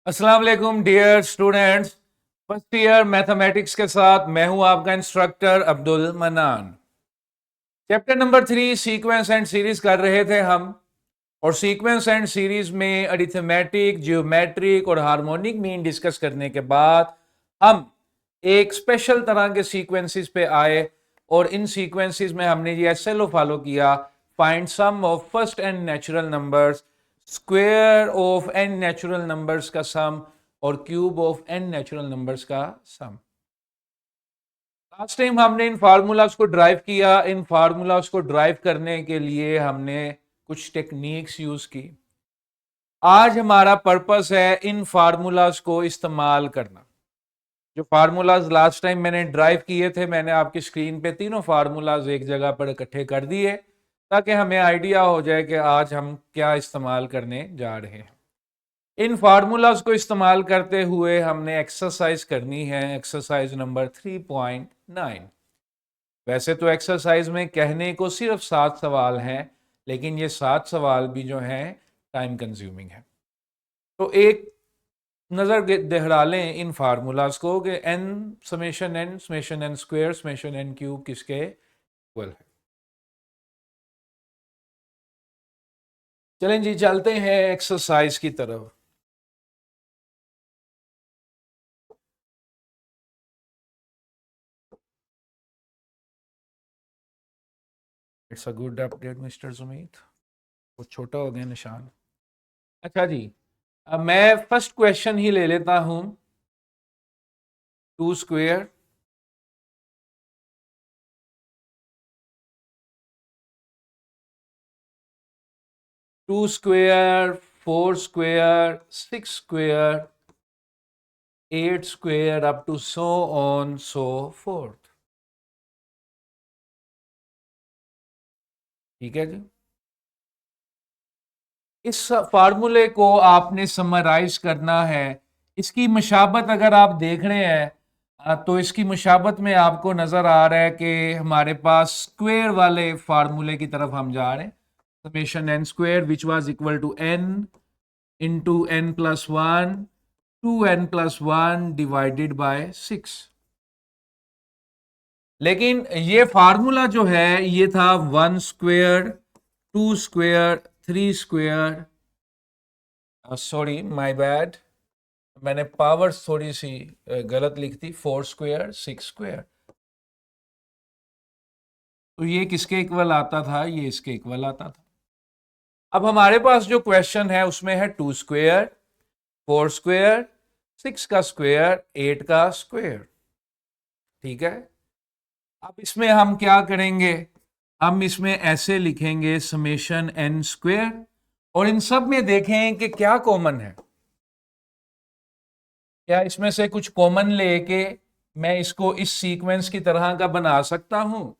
अस्सलाम वालेकुम dear students. First year mathematics के साथ मैं हूं आपका instructor Abdul Manan. Chapter number 3 sequence and series कर रहे थे हम, और सीक्वेंस एंड सीरीज में अरिथमेटिक, जियोमेट्रिक और हार्मोनिक मीन डिस्कस करने के बाद हम एक स्पेशल तरह के सीक्वेंसेस पे आए, और इन सीक्वेंसेस में हमने ये एसएलओ फॉलो किया। Find sum of first n natural numbers, square of n natural numbers का सम और cube of n natural numbers का सम। लास्ट टाइम हमने इन फार्मूलाज को ड्राइव किया। इन फार्मूलाज को ड्राइव करने के लिए हमने कुछ टेक्निक्स यूज की। आज हमारा पर्पस है इन फार्मूलाज को इस्तेमाल करना। जो फार्मूलाज लास्ट टाइम मैंने ड्राइव किए थे, मैंने आपकी स्क्रीन पे तीनों फार्मूलाज एक जगह पर इकट्ठे कर दिए ताकि हमें आइडिया हो जाए कि आज हम क्या इस्तेमाल करने जा रहे हैं। इन फार्मूलाज को इस्तेमाल करते हुए हमने एक्सरसाइज करनी है, एक्सरसाइज नंबर 3.9। वैसे तो एक्सरसाइज में कहने को सिर्फ 7 सवाल हैं, लेकिन ये 7 सवाल भी जो हैं टाइम कंज्यूमिंग है। तो एक नजर दोहरा लें इन फार्मूलाज को कि n summation n square summation n cube किसके इक्वल है। चलें जी, चलते हैं एक्सरसाइज की तरफ। It's a good update mister Sumeet. वो छोटा हो गया निशान। अच्छा जी, अब मैं फर्स्ट क्वेश्चन ही ले लेता हूं। 2 square two square 4 square 6 square 8 square up to so on so forth. ठीक है जी। इस फार्मूले को आपने समराइज करना है। इसकी मुशाबत अगर आप देख रहे हैं तो इसकी मुशाबत में आपको नजर आ रहा है कि हमारे पास स्क्वायर वाले फार्मूले की तरफ हम जा रहे हैं। Summation n square which was equal to n into n plus one two n plus one divided by 6। लेकिन ये फार्मूला जो है ये था 1 square 2 square 3 square, sorry my bad, मैंने पावर थोड़ी सी गलत लिख दी। 4 स्क्वायर 6 स्क्वायर, तो ये किसके इक्वल आता था? ये इसके इक्वल आता था। अब हमारे पास जो क्वेश्चन है उसमें है 2 स्क्वायर 4 स्क्वायर 6 का स्क्वायर 8 का स्क्वायर। ठीक है। अब इसमें हम क्या करेंगे? हम इसमें ऐसे लिखेंगे समेशन एन स्क्वायर, और इन सब में देखें कि क्या कॉमन है। क्या इसमें से कुछ कॉमन लेके मैं इसको इस सीक्वेंस की तरह का बना सकता हूं?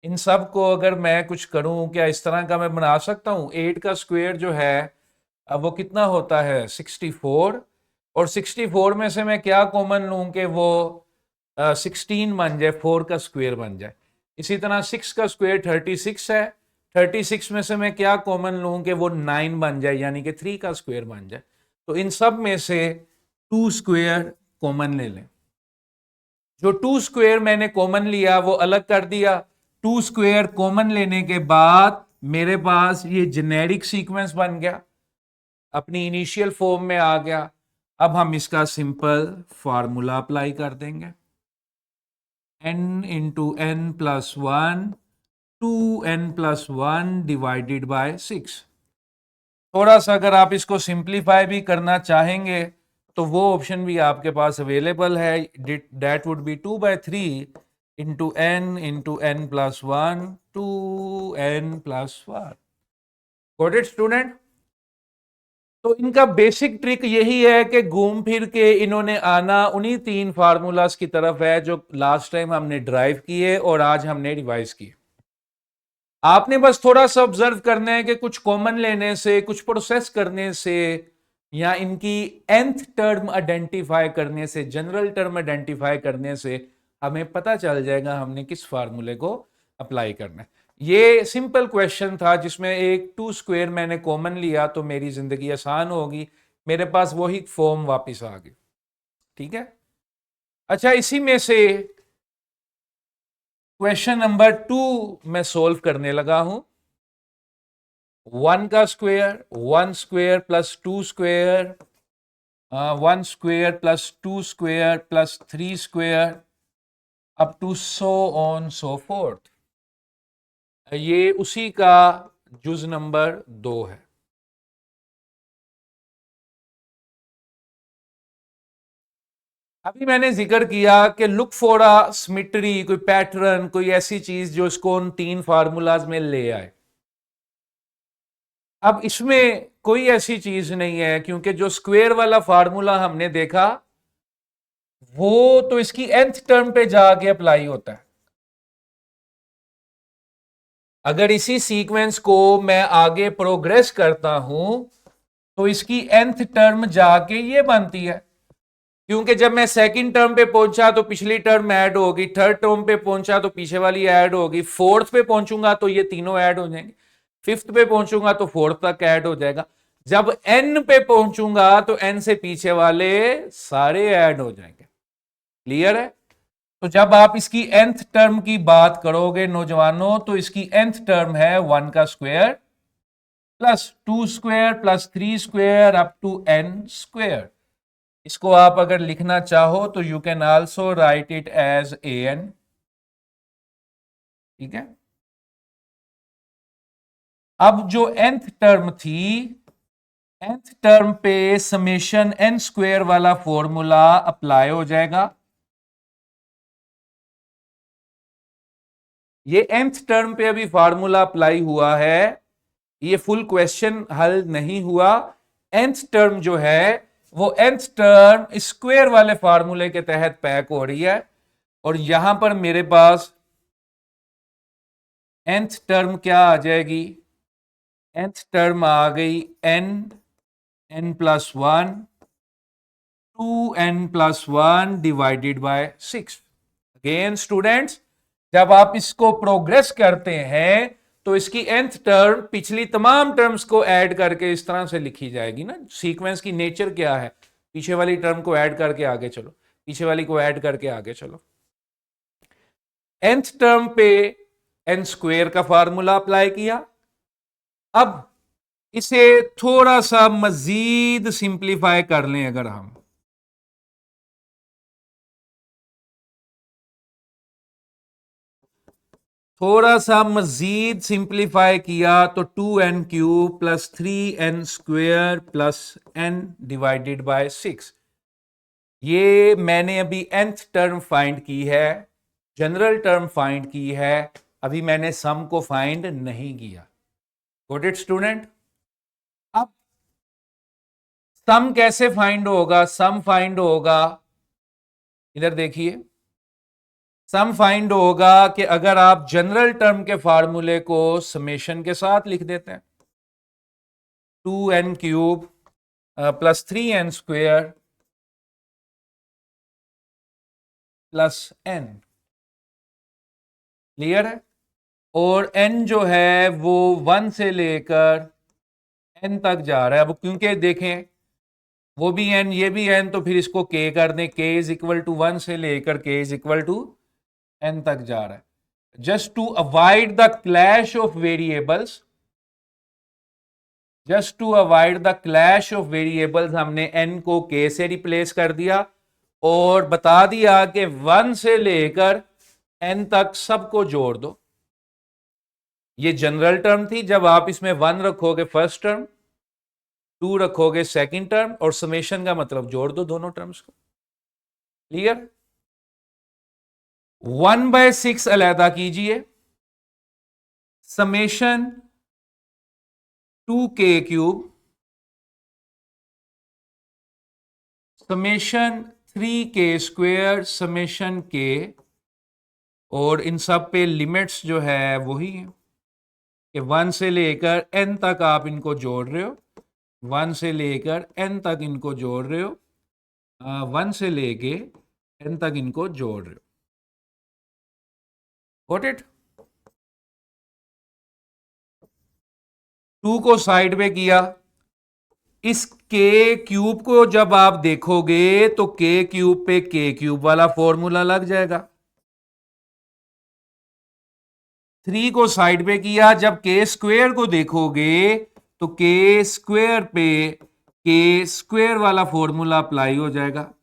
इन सब को अगर मैं कुछ करूं, क्या इस तरह का मैं बना सकता हूं? 8 का स्क्वायर जो है अब वो कितना होता है? 64। और 64 में से मैं क्या कॉमन लूं कि वो 16 बन जाए, 4 का स्क्वायर बन जाए। इसी तरह 6 का स्क्वायर 36 है। 36 में से मैं क्या कॉमन लूं कि वो 9 बन जाए, यानी कि 3 का स्क्वायर बन जाए। तो इन सब में से 2 स्क्वायर कॉमन ले लें। जो 2 स्क्वायर मैंने कॉमन लिया वो अलग कर दिया। 2 स्क्वायर कॉमन लेने के बाद मेरे पास ये जेनेरिक सीक्वेंस बन गया, अपनी इनिशियल फॉर्म में आ गया। अब हम इसका सिंपल फार्मूला अप्लाई कर देंगे। n into n plus one two n plus one divided by 6। थोड़ा सा अगर आप इसको सिंप्लीफाई भी करना चाहेंगे तो वो ऑप्शन भी आपके पास अवेलेबल है। That would be 2/3 into n plus one two n plus one. Got it student? तो इनका बेसिक ट्रिक यही है कि घूम फिर के इन्होंने आना उन्हीं 3 फार्मूलाज की तरफ है जो लास्ट टाइम हमने ड्राइव किए और आज हमने रिवाइज किए। आपने बस थोड़ा सा ऑब्जर्व करना है कि कुछ कॉमन लेने से, कुछ प्रोसेस करने से, या इनकी nth टर्म आइडेंटिफाई करने से, जनरल टर्म आइडेंटिफाई करने से हमें पता चल जाएगा हमने किस फार्मूले को अप्लाई करना है। ये सिंपल क्वेश्चन था जिसमें एक 2 स्क्वायर मैंने कॉमन लिया तो मेरी जिंदगी आसान होगी, मेरे पास वही फॉर्म वापस आ गई। ठीक है, अच्छा इसी में से क्वेश्चन नंबर 2 मैं सोल्व करने लगा हूं। 1 का square, 1 square plus 2 square, 1 square plus 2 square plus 3 square up to so on so forth, ये उसी का जुज नंबर 2 है। अभी मैंने जिक्र किया कि लुक फॉर अ सिमेट्री, कोई पैटर्न, कोई ऐसी चीज जो इसको उन 3 फार्मूलाज में ले आए। अब इसमें कोई ऐसी चीज नहीं है क्योंकि जो स्क्वायर वाला फार्मूला हमने देखा वो तो इसकी nth टर्म पे जाके अप्लाई होता है। अगर इसी सीक्वेंस को मैं आगे प्रोग्रेस करता हूं तो इसकी nth टर्म जाके ये बनती है, क्योंकि जब मैं सेकंड टर्म पे पहुंचा तो पिछली टर्म ऐड होगी, थर्ड टर्म पे पहुंचा तो पीछे वाली ऐड होगी, फोर्थ पे पहुंचूंगा तो ये तीनों ऐड हो जाएंगे, फिफ्थ पे पहुंचूंगा तो फोर्थ तक ऐड हो जाएगा, जब एन पे पहुंचूंगा तो एन से पीछे वाले सारे ऐड हो जाएंगे। क्लियर है? तो जब आप इसकी nth टर्म की बात करोगे नौजवानों तो इसकी nth टर्म है 1 का square plus 2 square plus 3 square up to n square. इसको आप अगर लिखना चाहो तो you can also write it as an। ठीक है, अब जो nth टर्म थी, nth टर्म पे समेशन n स्क्वायर वाला फॉर्मूला अप्लाई हो जाएगा। ये nth टर्म पे अभी फार्मूला अप्लाई हुआ है, ये फुल क्वेश्चन हल नहीं हुआ। nth टर्म जो है वो nth टर्म स्क्वायर वाले फार्मूले के तहत पैक हो रही है, और यहां पर मेरे पास nth टर्म क्या आ जाएगी? nth टर्म आ गई n plus 1 2n plus 1 divided by 6। Again students, जब आप इसको प्रोग्रेस करते हैं तो इसकी nth टर्म पिछली तमाम टर्म्स को ऐड करके इस तरह से लिखी जाएगी ना। सीक्वेंस की नेचर क्या है? पीछे वाली टर्म को ऐड करके आगे चलो, पीछे वाली को ऐड करके आगे चलो। nth टर्म पे n स्क्वायर का फार्मूला अप्लाई किया। अब इसे थोड़ा सा मजीद सिंप्लीफाई कर लें, अगर हम थोड़ा सा मजीद सिंप्लीफाई किया तो 2n cube plus 3n square plus n divided by 6, ये मैंने अभी nth टर्म फाइंड की है, जनरल टर्म फाइंड की है, अभी मैंने सम को फाइंड नहीं किया। Got it student? अब सम कैसे फाइंड होगा? सम फाइंड होगा, इधर देखिए, सम फाइंड होगा कि अगर आप जनरल टर्म के फार्मूले को समेशन के साथ लिख देते हैं, 2n cube plus 3n square plus n। Clear है? और n जो है वो 1 से लेकर n तक जा रहा है। अब क्योंकि देखें वो भी n ये भी n, तो फिर इसको k कर दें, k इज इक्वल टू 1 से लेकर k is equal to n तक जा रहा है। Just to avoid the clash of variables, just to avoid the clash of variables हमने n को k से रिप्लेस कर दिया और बता दिया कि 1 से लेकर n तक सबको जोड़ दो। ये जनरल टर्म थी, जब आप इसमें 1 रखोगे फर्स्ट टर्म, 2 रखोगे सेकंड टर्म, और समेशन का मतलब जोड़ दो दोनों टर्म्स को। क्लियर? 1/6 अलहदा कीजिए, summation 2k cube, summation 3k square, summation k, और इन सब पे लिमिट्स जो है वही है कि 1 से लेकर n तक आप इनको जोड़ रहे हो, 1 से लेकर n तक इनको जोड़ रहे हो, 1 से लेके n तक इनको जोड़ रहे हो। Got it? 2 को साइड में किया, इस के क्यूब को जब आप देखोगे तो के क्यूब पे के क्यूब वाला फॉर्मूला लग जाएगा। 3 को साइड पे किया, जब के स्क्वेयर को देखोगे तो के स्क्वेयर पे के स्क्वेयर वाला फॉर्मूला अप्लाई हो जाएगा।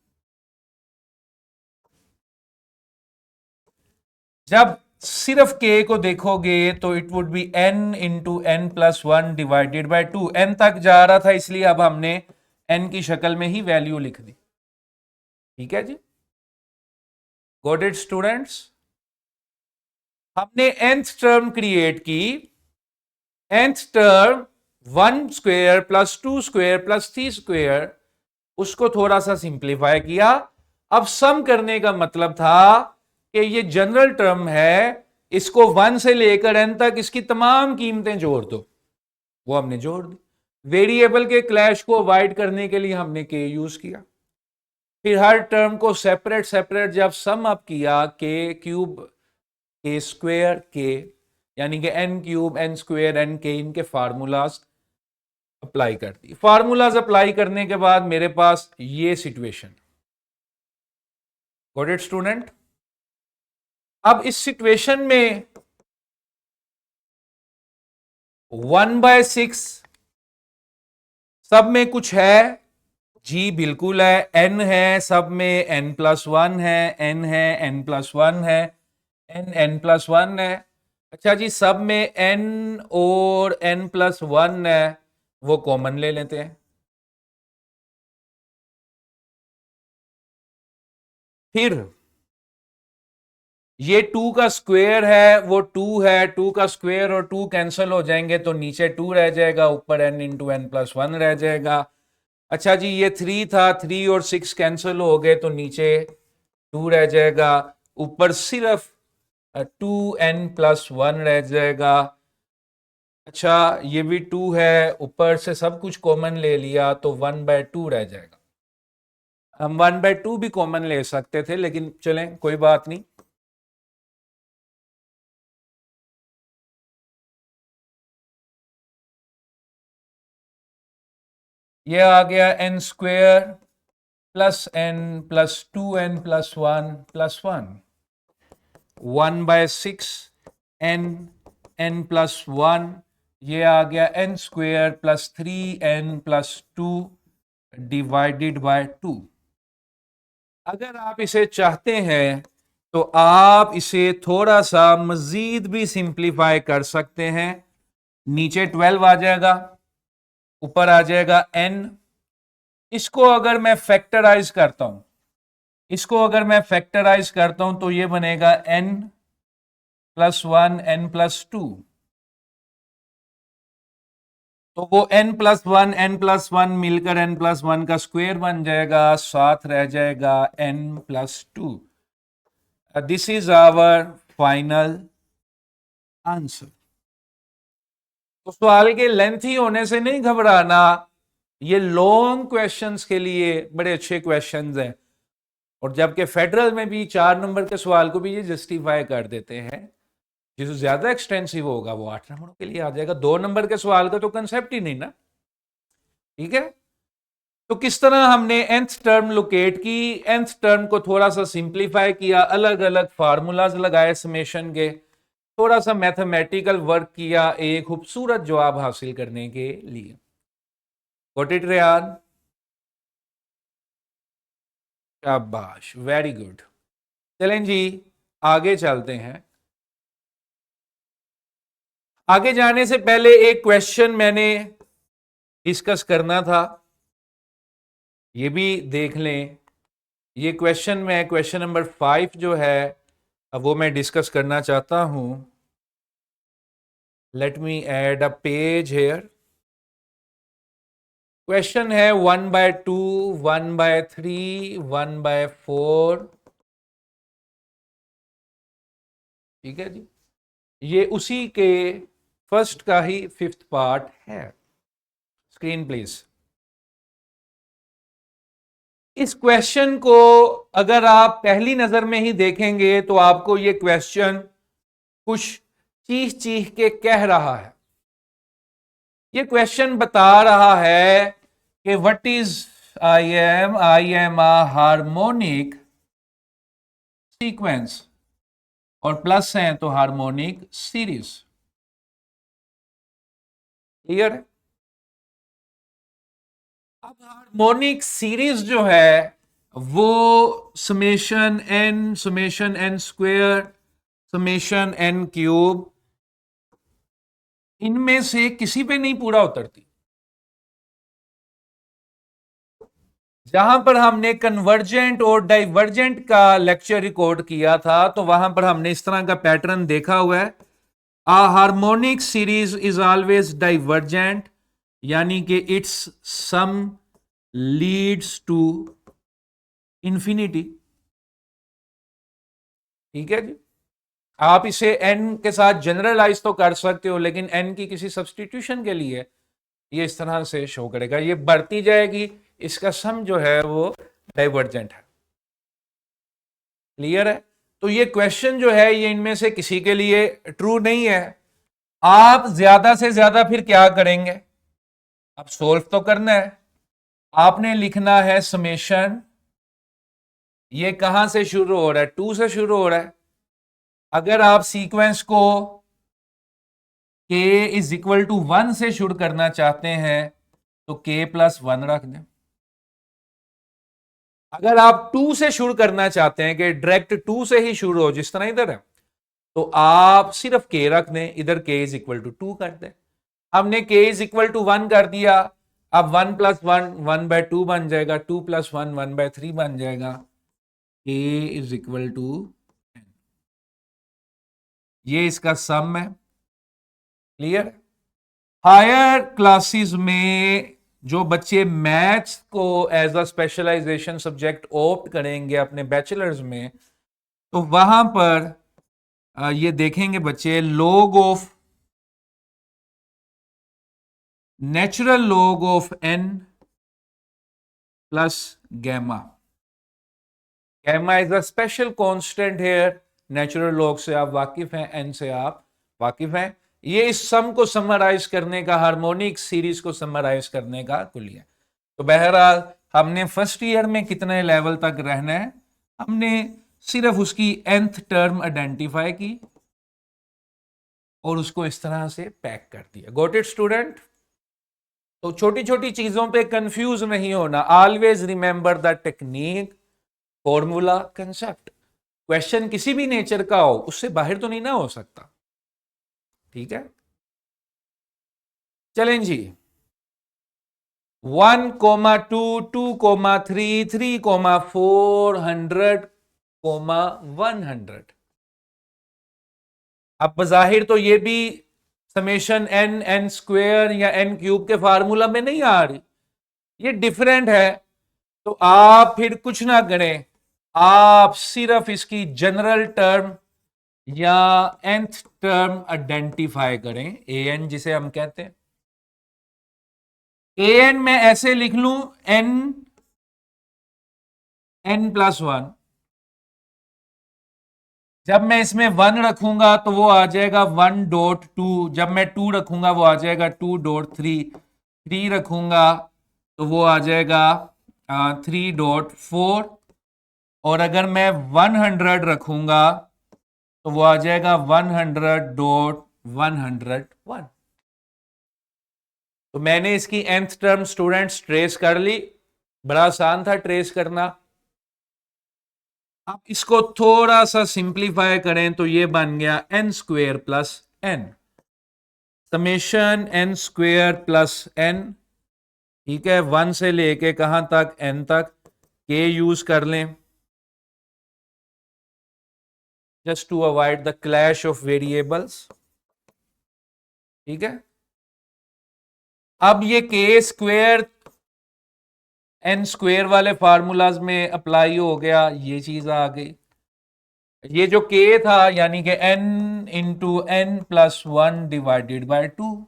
जब सिर्फ के को देखोगे तो it would be n into n plus one divided by 2। n तक जा रहा था इसलिए अब हमने n की शक्ल में ही वैल्यू लिख दी। ठीक है जी, गॉट इट स्टूडेंट्स। हमने nth टर्म क्रिएट की, nth term 1 square plus 2 square plus 3 square, उसको थोड़ा सा सिंप्लीफाई किया। अब सम करने का मतलब था कि ये जनरल टर्म है, इसको 1 से लेकर n तक इसकी तमाम कीमतें जोड़ दो। वो हमने जोड़ दी। वेरिएबल के क्लैश को अवॉइड करने के लिए हमने के यूज किया। फिर हर टर्म को सेपरेट सेपरेट जब सम अप किया, के क्यूब के स्क्वेयर के, यानी कि n cube n square n के, इनके फार्मूलाज अप्लाई कर दी। फार्मूलाज अप्लाई करने के बाद मेरे पास ये सिचुएशन। Got it student. अब इस सिचुएशन में 1/6 सब में कुछ है जी, बिल्कुल है। n है सब में, n+1 है, n है, n+1 है, n+1 है। अच्छा जी, सब में n और n+1 है, वो कॉमन ले लेते हैं। फिर ये 2 का स्क्वायर है, वो 2 है, 2 का स्क्वायर और 2 कैंसिल हो जाएंगे तो नीचे 2 रह जाएगा, ऊपर n इंटू n+1 रह जाएगा। अच्छा जी, ये 3 था, 3 और 6 कैंसिल हो गए तो नीचे 2 रह जाएगा, ऊपर सिर्फ 2n+1 रह जाएगा। अच्छा, ये भी 2 है, ऊपर से सब कुछ कॉमन ले लिया तो 1/2 रह जाएगा। हम 1/2 भी कॉमन ले सकते थे, लेकिन चलें कोई बात नहीं। ये आ गया n square plus n plus 2n+1 plus 1, 1/6 n+1, ये आ गया n square plus 3n+2 divided by 2। अगर आप इसे चाहते हैं तो आप इसे थोड़ा सा मजीद भी सिंप्लीफाई कर सकते हैं। नीचे 12 आ जाएगा, ऊपर आ जाएगा n। इसको अगर मैं फैक्टराइज करता हूं, तो ये बनेगा n+1 n+2। तो वो n+1 n+1 मिलकर n+1 का स्क्वायर बन जाएगा, साथ रह जाएगा n+2। This is our final answer. तो सवाल के लेंथी होने से नहीं घबराना, ये लॉन्ग क्वेश्चंस के लिए बड़े अच्छे क्वेश्चंस हैं। और जबकि फेडरल में भी 4 नंबर के सवाल को भी ये जस्टिफाई कर देते हैं। जो ज्यादा एक्सटेंसिव होगा वो 8 नंबरों के लिए आ जाएगा। 2 नंबर के सवाल का तो कंसेप्ट ही नहीं ना। ठीक है, तो किस तरह हमने nth टर्म लोकेट की, nth टर्म को थोड़ा सा सिंप्लीफाई किया, अलग अलग फार्मूलाज लगाए समेशन के, थोड़ा सा मैथमेटिकल वर्क किया एक खूबसूरत जवाब हासिल करने के लिए। Got it Rayan? शाबाश, वेरी गुड। चलें जी, आगे चलते हैं। आगे जाने से पहले एक क्वेश्चन मैंने डिस्कस करना था, ये भी देख लें। ये क्वेश्चन में क्वेश्चन नंबर 5 जो है वो मैं डिस्कस करना चाहता हूं। Let me add a page here. Question है 1/2, 1/3, 1/4। ठीक है जी, ये उसी के फर्स्ट का ही 5th पार्ट है। Screen please. इस क्वेश्चन को अगर आप पहली नजर में ही देखेंगे तो आपको ये क्वेश्चन कुछ चीख चीख के कह रहा है। ये क्वेश्चन बता रहा है कि what is I am a harmonic sequence, और प्लस है तो हार्मोनिक सीरीज। क्लियर है? अब हार्मोनिक सीरीज जो है वो summation n square summation n cube, इनमें से किसी पे नहीं पूरा उतरती। जहां पर हमने कन्वर्जेंट और डाइवर्जेंट का लेक्चर रिकॉर्ड किया था तो वहां पर हमने इस तरह का पैटर्न देखा हुआ है। A harmonic series is always divergent, यानी कि it's sum leads to infinity. ठीक है जी, आप इसे n के साथ जनरलाइज तो कर सकते हो, लेकिन n की किसी सब्सटीट्यूशन के लिए ये इस तरह से शो करेगा, ये बढ़ती जाएगी, इसका सम जो है वो डाइवर्जेंट है। क्लियर है? तो ये क्वेश्चन जो है ये इनमें से किसी के लिए ट्रू नहीं है। आप ज्यादा से ज्यादा फिर क्या करेंगे, अब सोल्व तो करना है। आपने लिखना है समेशन, ये कहां से शुरू हो रहा है, 2 से शुरू हो रहा है। अगर आप सीक्वेंस को k इज इक्वल टू 1 से शुरू करना चाहते हैं तो k प्लस 1 रख दें। अगर आप 2 से शुरू करना चाहते हैं कि डायरेक्ट 2 से ही शुरू हो जिस तरह इधर है, तो आप सिर्फ k रख दें, इधर k इज इक्वल टू 2 कर दें। हमने k इज इक्वल टू 1 कर दिया, अब 1 प्लस 1 1/2 बन जाएगा, 2 प्लस 1 1/3 बन जाएगा, k इज इक्वल टू, ये इसका सम है। क्लियर? हायर क्लासेस में जो बच्चे मैथ्स को as a specialisation subject opt करेंगे अपने बैचलर्स में, तो वहां पर ये देखेंगे बच्चे log of natural log of n plus gamma. Gamma is a special constant here. Natural log से आप वाकिफ हैं, n से आप वाकिफ हैं। ये इस सम को समराइज करने का, हार्मोनिक सीरीज को समराइज करने का कुलिया। तो बहरहाल हमने फर्स्ट ईयर में कितने लेवल तक रहना है, हमने सिर्फ उसकी nth टर्म आइडेंटिफाई की और उसको इस तरह से पैक कर दिया। Got it student? तो छोटी छोटी चीजों पे कंफ्यूज नहीं होना, always remember the technique, formula, concept. Question किसी भी नेचर का हो उससे बाहर तो नहीं ना हो सकता। ठीक है, चलें जी। 1,2 2,3 3,4 100,100। अब बजाहिर तो ये भी समेशन n स्क्वेयर या n क्यूब के फार्मूला में नहीं आ रही, ये डिफरेंट है। तो आप फिर कुछ ना करें, आप सिर्फ इसकी जनरल टर्म या nth टर्म आइडेंटिफाई करें, an जिसे हम कहते हैं। an मैं ऐसे लिख लूं n प्लस 1। जब मैं इसमें 1 रखूंगा तो वो आ जाएगा 1.2, जब मैं 2 रखूंगा वो आ जाएगा 2.3, 3 रखूंगा तो वो आ जाएगा 3.4, और अगर मैं 100 रखूंगा तो वो आ जाएगा 100.101। तो मैंने इसकी nth टर्म स्टूडेंट्स ट्रेस कर ली, बड़ा आसान था ट्रेस करना। आप इसको थोड़ा सा सिंप्लीफाई करें तो ये बन गया n square plus n, summation n square plus n। ठीक है, 1 से लेके कहां तक, n तक। k यूज कर लें just to avoid the clash of variables. ठीक है, अब ये k स्क्वेयर n स्क्वेयर वाले फार्मूलाज में अप्लाई हो गया, ये चीज आ गई। ये जो k था यानी कि n into n plus 1 divided by 2।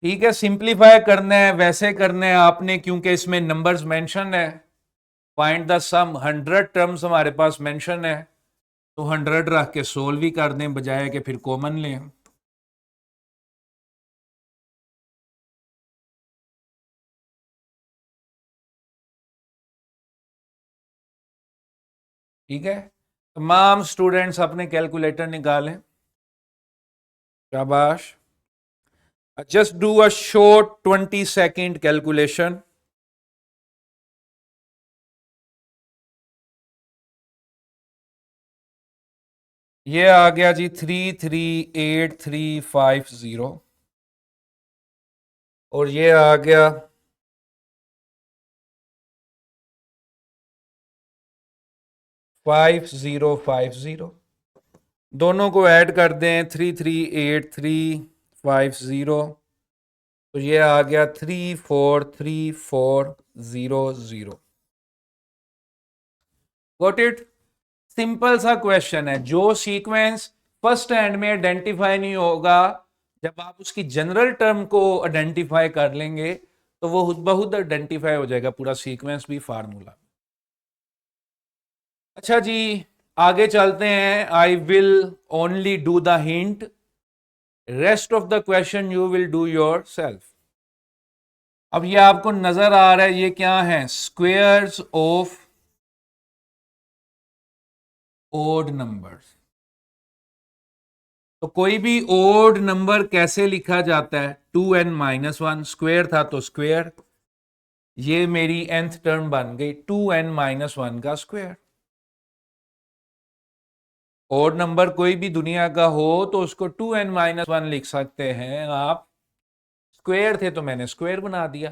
ठीक है, सिंप्लीफाई करना है वैसे करना है आपने, क्योंकि इसमें नंबर्स मेंशन है। फाइंड द सम, 100 टर्म्स हमारे पास मेंशन है, तो 100 रख के सोल्व ही कर दें बजाय कि फिर कॉमन लें। ठीक है, तमाम स्टूडेंट्स अपने कैलकुलेटर निकालें, शाबाश। Just do a short 20 second calculation. ये आ गया जी 338350 और ये आ गया 5050। दोनों को ऐड कर दें 338350, तो ये आ गया 343400। Got it? सिंपल सा क्वेश्चन है। जो सीक्वेंस फर्स्ट हैंड में आइडेंटिफाई नहीं होगा, जब आप उसकी जनरल टर्म को आइडेंटिफाई कर लेंगे तो वो खुद बहुत आइडेंटिफाई हो जाएगा, पूरा सीक्वेंस भी फार्मूला। अच्छा जी, आगे चलते हैं। I will only do the hint, rest of the question you will do your self. अब ये आपको नजर आ रहा है, ये क्या है? Squares of odd numbers. तो कोई भी ओड नंबर कैसे लिखा जाता है? 2n-1, स्क्वेयर था तो स्क्वेयर। ये मेरी nth टर्म बन गई 2n-1 का स्क्वेयर। ओड नंबर कोई भी दुनिया का हो तो उसको 2n-1 लिख सकते हैं आप। स्क्वेयर थे तो मैंने स्क्वेयर बना दिया,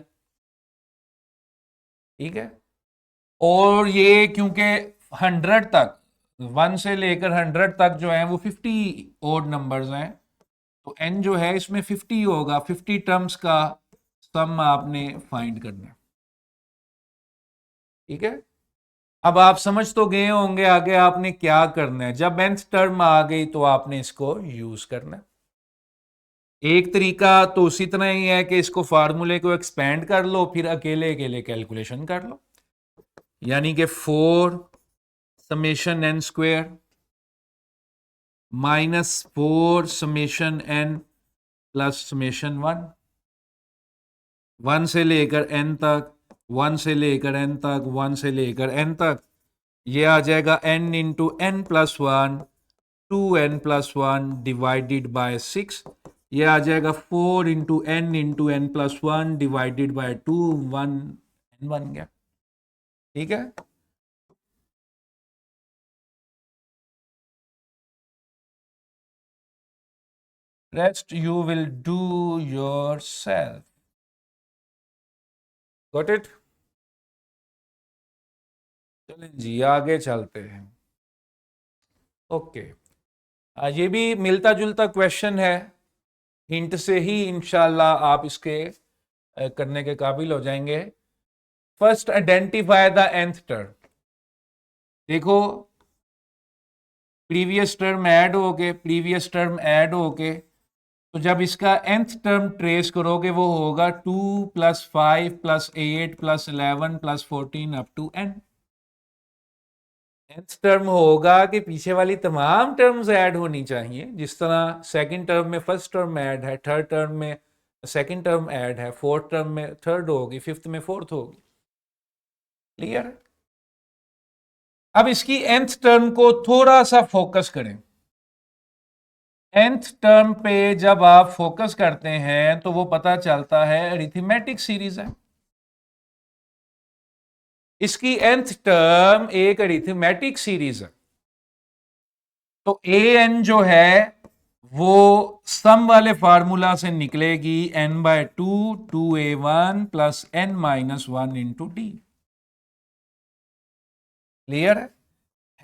ठीक है। और ये क्योंकि 100 तक, 1 से लेकर 100 तक जो है वो 50 ओड नंबर्स हैं, तो n जो है इसमें 50 होगा। 50 टर्म्स का सम आपने फाइंड करना है, ठीक है। अब आप समझ तो गए होंगे आगे आपने क्या करना है। जब nth टर्म आ गई तो आपने इसको यूज करना है। एक तरीका तो उसी तरह ही है कि इसको फार्मूले को एक्सपेंड कर लो, फिर अकेले अकेले कैलकुलेशन कर लो। यानी कि 4 summation n square -4 summation n plus summation 1, 1 से लेकर n तक, 1 से लेकर n तक, 1 से लेकर n तक। ये आ जाएगा n into n plus 1, 2n+1 divided by 6। ये आ जाएगा 4 into n plus 1 divided by 2, 1 n बन गया, ठीक है। Rest you will do your self. Got it? चलें जी, आगे चलते हैं। ओके, ये भी मिलता जुलता क्वेश्चन है। हिंट से ही इंशाल्लाह आप इसके करने के काबिल हो जाएंगे। First identify the nth term. देखो, प्रीवियस टर्म ऐड हो के, प्रीवियस टर्म ऐड हो के, तो जब इसका nth टर्म ट्रेस करोगे वो होगा 2 + 5 + 8 + 11 + 14 up to n। nth term होगा कि पीछे वाली तमाम टर्म्स ऐड होनी चाहिए। जिस तरह सेकंड टर्म में फर्स्ट टर्म ऐड है, थर्ड टर्म में सेकंड टर्म ऐड है, फोर्थ टर्म में थर्ड होगी, फिफ्थ में फोर्थ होगी। क्लियर? अब इसकी nth टर्म को थोड़ा सा फोकस करें। nth टर्म पे जब आप फोकस करते हैं तो वो पता चलता है अरिथमेटिक सीरीज है। इसकी nth टर्म एक अरिथमेटिक सीरीज है, तो an जो है वो सम वाले फार्मूला से निकलेगी n/2 2a1 plus n-1 into D. Clear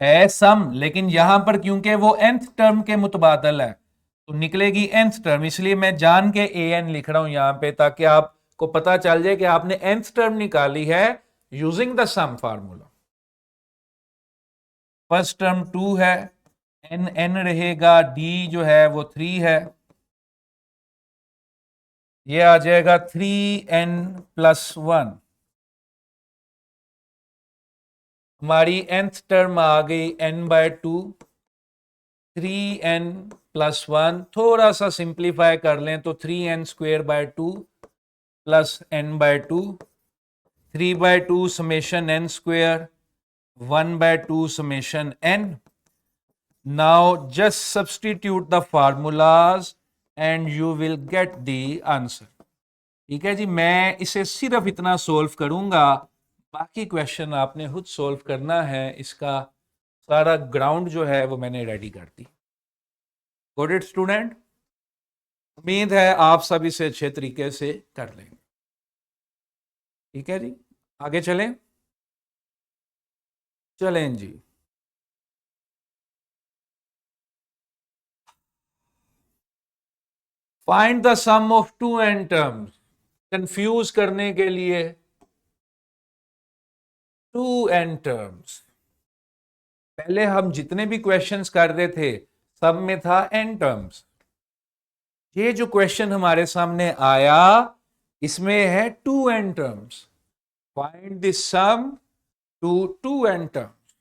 है सम, लेकिन यहां पर क्योंकि वो nth टर्म के मुतबादल है तो निकलेगी nth टर्म। इसलिए मैं जान के an लिख रहा हूं यहां पे, ताकि आपको पता चल जाए कि आपने nth टर्म निकाली है using the some formula. First term 2 है, n रहेगा, d जो है वो 3 है। ये आ जाएगा 3n+1। हमारी nth टर्म आ गई n/2, 3n+1। थोड़ा सा सिंप्लीफाई कर लें तो 3n² 2 plus n/2, 3/2 summation n square 1/2 summation n. Now just substitute the formulas and you will get the answer. ठीक है जी, मैं इसे सिर्फ इतना सोल्व करूंगा, बाकी क्वेश्चन आपने खुद सोल्व करना है। इसका सारा ग्राउंड जो है वो मैंने रेडी कर दी। Got it student? उम्मीद है आप सब इसे अच्छे तरीके से कर लेंगे। ठीक है जी, आगे चलें। चलें जी। Find the sum of 2n terms. Confuse करने के लिए 2n टर्म्स। पहले हम जितने भी क्वेश्चंस कर रहे थे सब में था n टर्म्स। ये जो क्वेश्चन हमारे सामने आया इसमें है 2n terms. Find the sum to 2n terms.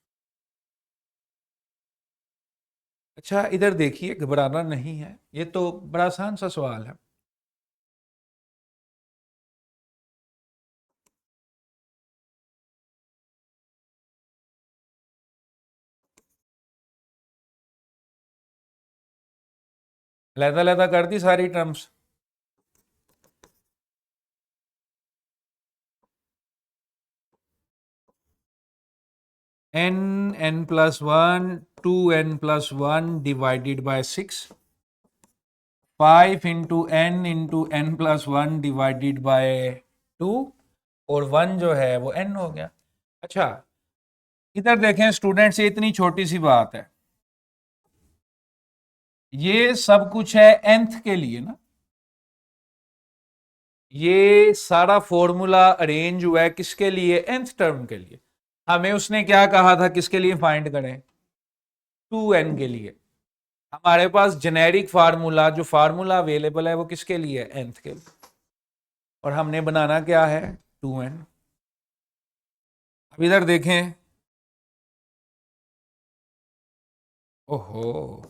अच्छा इधर देखिए, घबराना नहीं है, ये तो बड़ा आसान सा सवाल है। लहदा कर दी सारी terms. n plus 1, 2n plus 1 divided by 6, 5 into n plus 1 divided by 2 और 1 जो है वो n हो गया। अच्छा इधर देखें स्टूडेंट्स, ये इतनी छोटी सी बात है, ये सब कुछ है nth के लिए ना। ये सारा फॉर्मूला अरेंज हुआ है किसके लिए? nth टर्म के लिए। हमें उसने क्या कहा था किसके लिए फाइंड करें? 2n के लिए। हमारे पास जेनेरिक फार्मूला, जो फार्मूला अवेलेबल है वो किसके लिए? nth के लिए। और हमने बनाना क्या है? 2n। अब इधर देखें, ओहो,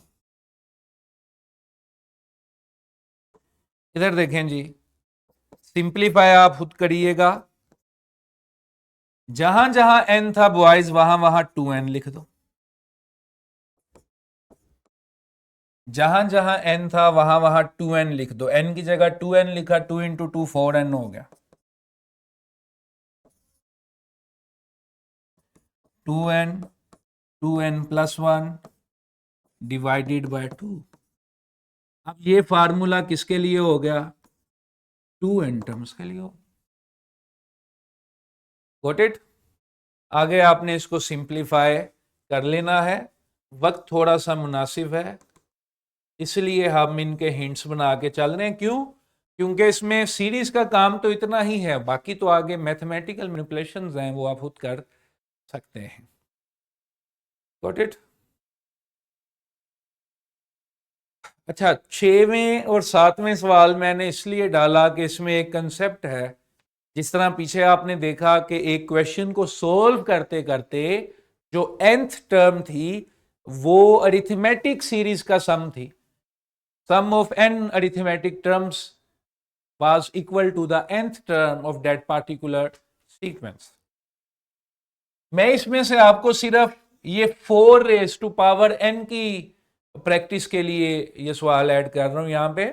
इधर देखें जी, सिंप्लीफाई आप खुद करिएगा। जहां जहां n था बॉयज वहां वहां 2n लिख दो। जहां जहां n था वहां वहां 2n लिख दो। n की जगह 2n लिखा, 2 इंटू 2 4n हो गया। 2n 2n plus 1 divided by 2। अब ये फार्मूला किसके लिए हो गया? 2n टर्म्स के लिए हो। Got it? आगे आपने इसको सिंप्लीफाई कर लेना है। वक्त थोड़ा सा मुनासिब है इसलिए हम इनके हिंट्स बना के चल रहे हैं। क्यों? क्योंकि इसमें सीरीज का काम तो इतना ही है, बाकी तो आगे मैथमेटिकल मैनिपुलेशंस हैं वो आप खुद कर सकते हैं। Got it? अच्छा 6वें और 7वें सवाल मैंने इसलिए डाला कि इसमें एक कंसेप्ट है। जिस तरह पीछे आपने देखा कि एक क्वेश्चन को सोल्व करते करते जो nth टर्म थी वो अरिथमेटिक सीरीज का सम थी। Sum of n arithmetic terms was equal to the nth term of that particular sequence. मैं इसमें से आपको सिर्फ ये 4 रेज टू पावर n की प्रैक्टिस के लिए ये सवाल ऐड कर रहा हूं। यहां पे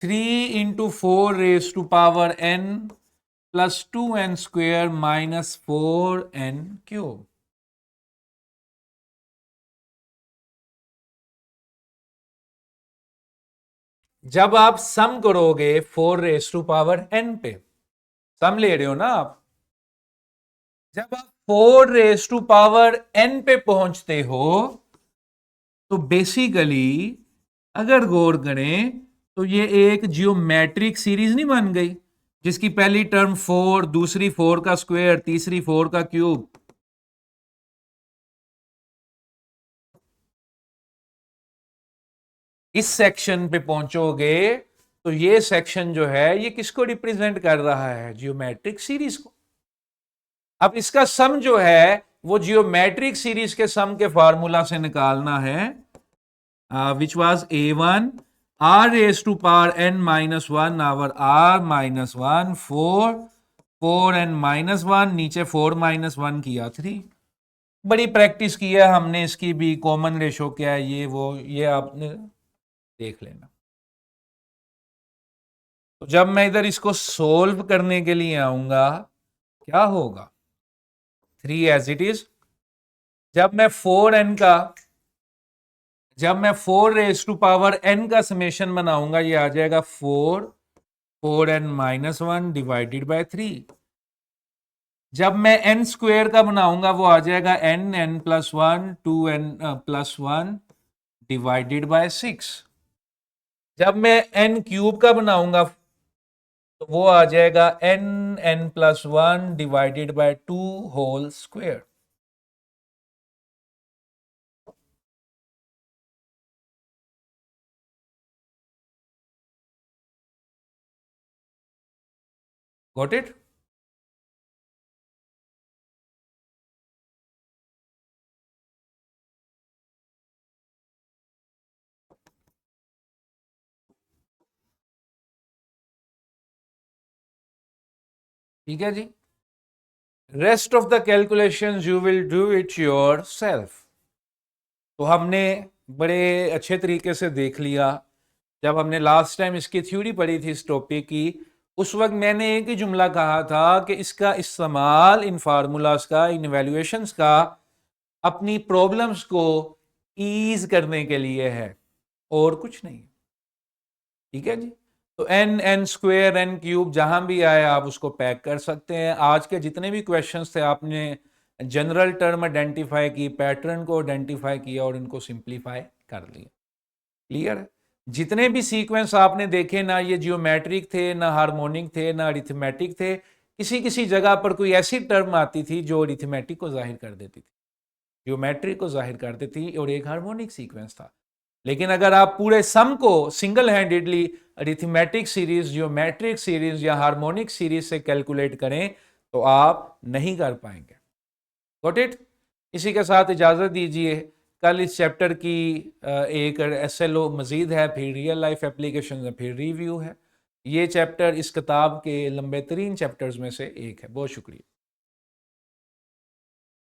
3 into 4 raise to power n plus 2n square minus 4n cube. जब आप सम करोगे 4 रेज टू पावर n पे, सम ले रहे हो ना आप, जब आप 4 रेज टू पावर n पे पहुंचते हो तो बेसिकली अगर गौर करें तो ये एक जियोमेट्रिक सीरीज नहीं बन गई, जिसकी पहली टर्म 4, दूसरी 4 का स्क्वायर, तीसरी 4 का क्यूब। इस सेक्शन पे पहुंचोगे तो ये सेक्शन जो है ये किसको रिप्रेजेंट कर रहा है? जियोमेट्रिक सीरीज को। अब इसका सम जो है वो जियोमेट्रिक सीरीज के सम के फार्मूला से निकालना है, which was a1 r raised to power n minus 1 over r minus 1 4 4n-1, नीचे 4-1 किया 3। बड़ी प्रैक्टिस की है हमने इसकी भी, कॉमन रेशो क्या है ये वो, ये आपने देख लेना। तो जब मैं इधर इसको सोल्व करने के लिए आऊंगा क्या होगा, 3 एज इट इज। जब मैं 4 का समेशन बनाऊंगा, ये आ जाएगा 4n-1 डिवाइडेड बाय 3। जब मैं n स्क्वेयर का बनाऊंगा वो आ जाएगा n+1 2n+1 डिवाइडेड बाय 6। जब मैं n क्यूब का बनाऊंगा तो वो आ जाएगा n+1 divided by 2 whole square. Got it? ठीक है जी। Rest of the calculation you will do it yourself. तो हमने बड़े अच्छे तरीके से देख लिया। जब हमने लास्ट टाइम इसकी थ्योरी पढ़ी थी इस टॉपिक की, उस वक्त मैंने एक ही जुमला कहा था कि इसका इस्तेमाल इन फार्मूलाज का, इन इवैल्यूएशंस का अपनी प्रॉब्लम्स को ईज करने के लिए है, और कुछ नहीं। ठीक है जी। तो n स्क्वेयर n क्यूब जहां भी आए आप उसको पैक कर सकते हैं। आज के जितने भी क्वेश्चंस थे आपने जनरल टर्म आइडेंटिफाई की, पैटर्न को आइडेंटिफाई किया और इनको सिंप्लीफाई कर लिया। क्लियर है? जितने भी सीक्वेंस आपने देखे, ना ये जियोमेट्रिक थे, ना हार्मोनिक थे, ना अरिथमेटिक थे, किसी किसी जगह पर कोई ऐसी टर्म आती थी जो अरिथमेटिक को जाहिर कर देती थी, जियोमेट्रिक को जाहिर कर देती थी, और एक हार्मोनिक सीक्वेंस था। लेकिन अगर आप पूरे सम को single handedly arithmetic series, geometric series या हार्मोनिक सीरीज से कैलकुलेट करें तो आप नहीं कर पाएंगे। Got it? इसी के साथ इजाजत दीजिए। कल इस चैप्टर की एक SLO मजीद है, फिर रियल लाइफ एप्लीकेशन है, फिर रिव्यू है। ये चैप्टर इस किताब के लंबे तरीन चैप्टर्स में से एक है। बहुत शुक्रिया।